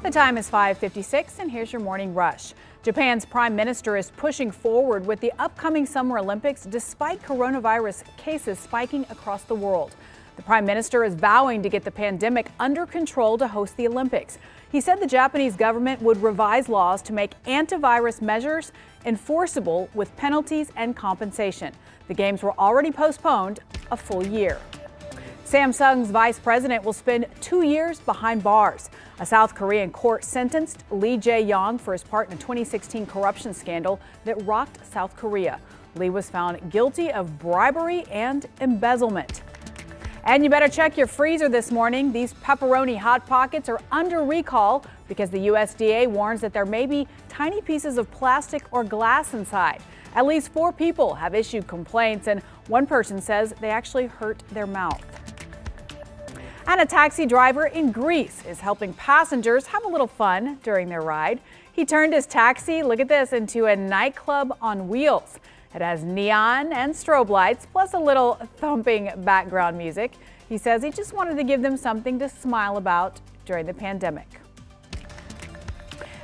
The time is 5:56 and here's your morning rush. Japan's prime minister is pushing forward with the upcoming Summer Olympics despite coronavirus cases spiking across the world. The prime minister is vowing to get the pandemic under control to host the Olympics. He said the Japanese government would revise laws to make antivirus measures enforceable with penalties and compensation. The games were already postponed a full year. Samsung's vice president will spend 2 years behind bars. A South Korean court sentenced Lee Jae-yong for his part in a 2016 corruption scandal that rocked South Korea. Lee was found guilty of bribery and embezzlement. And you better check your freezer this morning. These pepperoni Hot Pockets are under recall because the USDA warns that there may be tiny pieces of plastic or glass inside. At least 4 people have issued complaints, and one person says they actually hurt their mouth. And a taxi driver in Greece is helping passengers have a little fun during their ride. He turned his taxi, look at this, into a nightclub on wheels. It has neon and strobe lights, plus a little thumping background music. He says he just wanted to give them something to smile about during the pandemic.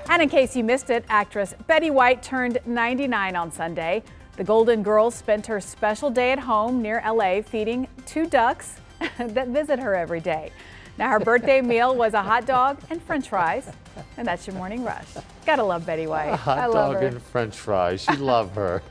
And in case you missed it, actress Betty White turned 99 on Sunday. The Golden Girls spent her special day at home near LA feeding 2 ducks that visit her every day. Now, her birthday meal was a hot dog and French fries, and that's your morning rush. Gotta love Betty White. A hot dog and French fries. You love her.